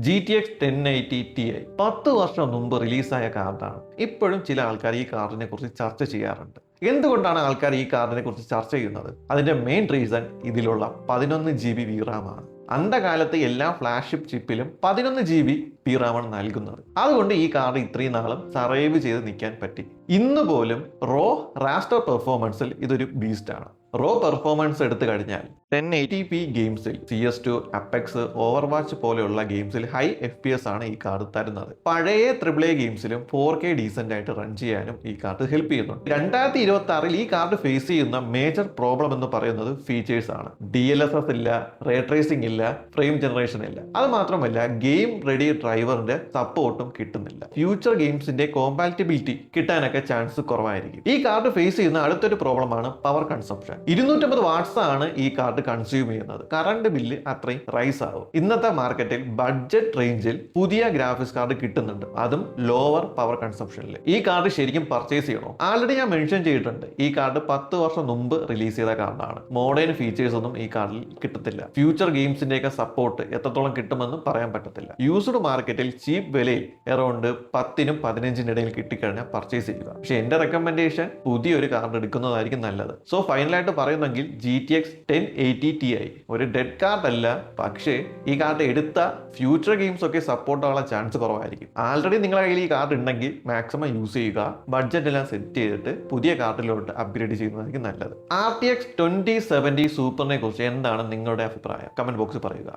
GTX 1080 Ti 10 വർഷം മുമ്പ് റിലീസായ കാർഡാണ്. ഇപ്പോഴും ചില ആൾക്കാർ ഈ കാർഡിനെ കുറിച്ച് ചർച്ച ചെയ്യാറുണ്ട്. എന്തുകൊണ്ടാണ് ആൾക്കാർ ഈ കാർഡിനെ കുറിച്ച് ചർച്ച ചെയ്യുന്നത്? അതിന്റെ മെയിൻ റീസൺ ഇതിലുള്ള 11 GB VRAM ആണ്. അന്ധകാലത്ത് എല്ലാ ഫ്ലാഗ്ഷിപ്പ് ചിപ്പിലും 11 GB VRAM ആണ് നൽകുന്നത്. അതുകൊണ്ട് ഈ കാർഡ് ഇത്രയും നാളും സർവൈവ് ചെയ്ത് നിൽക്കാൻ പറ്റി. ഇന്ന് പോലും റോ റാസ്റ്റർ പെർഫോമൻസിൽ ഇതൊരു ബീസ്റ്റ് ആണ്. റോ പെർഫോമൻസ് എടുത്തു കഴിഞ്ഞാൽ 1080p ഗെയിംസിൽ CS2, അപ്പെക്സ്, ഓവർവാച്ച് പോലെയുള്ള ഗെയിംസിൽ ഹൈ FPS ആണ് ഈ കാർഡ് തരുന്നത്. പഴയ AAA ഗെയിംസിലും 4K ഡീസന്റ് ആയിട്ട് റൺ ചെയ്യാനും ഈ കാർഡ് ഹെൽപ്പ് ചെയ്യുന്നുണ്ട്. 2026 ഈ കാർഡ് ഫേസ് ചെയ്യുന്ന മേജർ പ്രോബ്ലം എന്ന് പറയുന്നത് ഫീച്ചേഴ്സ് ആണ്. DLSS ഇല്ല, റേ ട്രേസിംഗ് ഇല്ല, ഫ്രെയിം ജനറേഷൻ ഇല്ല. അത് മാത്രമല്ല ഗെയിം റെഡി ഡ്രൈവറിന്റെ സപ്പോർട്ടും കിട്ടുന്നില്ല. ഫ്യൂച്ചർ ഗെയിംസിന്റെ കോമ്പാറ്റിബിലിറ്റി കിട്ടാനൊക്കെ ചാൻസ് കുറവായിരിക്കും. ഈ കാർഡ് ഫേസ് ചെയ്യുന്ന അടുത്തൊരു പ്രോബ്ലമാണ് പവർ കൺസംപ്ഷൻ. 250 വാട്ട്സ് ആണ് ഈ കാർഡ് കൺസ്യൂം ചെയ്യുന്നത്. കറണ്ട് ബില്ല് അത്രയും റൈസ് ആവും. ഇന്നത്തെ മാർക്കറ്റിൽ ബഡ്ജറ്റ് റേഞ്ചിൽ പുതിയ ഗ്രാഫിക്സ് കാർഡ് കിട്ടുന്നുണ്ട്, അതും ലോവർ പവർ കൺസംപ്ഷനിൽ. ഈ കാർഡ് ശരിക്കും പർച്ചേസ് ചെയ്യണോ? ആൾറെഡി ഞാൻ മെൻഷൻ ചെയ്തിട്ടുണ്ട്, ഈ കാർഡ് 10 വർഷം മുമ്പ് റിലീസ് ചെയ്ത കാർഡാണ്. മോഡേൺ ഫീച്ചേഴ്സ് ഒന്നും ഈ കാർഡിൽ കിട്ടത്തില്ല. ഫ്യൂച്ചർ ഗെയിംസിന്റെ ഒക്കെ സപ്പോർട്ട് എത്രത്തോളം കിട്ടുമെന്നും പറയാൻ പറ്റത്തില്ല. യൂസ്ഡ് മാർക്കറ്റിൽ ചീപ്പ് വിലയിൽ അറൗണ്ട് 10-നും 15-നും ഇടയിൽ കിട്ടിക്കഴിഞ്ഞാൽ പർച്ചേസ് ചെയ്യുക. പക്ഷെ എന്റെ റെക്കമെൻഡേഷൻ പുതിയൊരു കാർഡ് എടുക്കുന്നതായിരിക്കും നല്ലത്. സോ ഫൈനലായിട്ട് പറയുന്നെങ്കിൽ GTX 1080 Ti ഒരു ഡെഡ് കാർഡ് അല്ല, പക്ഷേ ഈ കാർഡ് എടുത്ത ഫ്യൂച്ചർ ഗെയിംസ് ഒക്കെ സപ്പോർട്ട് ആവാനുള്ള ചാൻസ് കുറവായിരിക്കും. ആൾറെഡി നിങ്ങളുടെ കയ്യിൽ ഈ കാർഡ് ഉണ്ടെങ്കിൽ മാക്സിമം യൂസ് ചെയ്യുക. ബഡ്ജറ്റ് എല്ലാം സെറ്റ് ചെയ്തിട്ട് പുതിയ കാർഡിലോട്ട് അപ്ഗ്രേഡ് ചെയ്യുന്നതായിരിക്കും നല്ലത്. RTX 2070 സൂപ്പറിനെ കുറിച്ച് എന്താണ് നിങ്ങളുടെ അഭിപ്രായം? കമന്റ് ബോക്സിൽ പറയുക.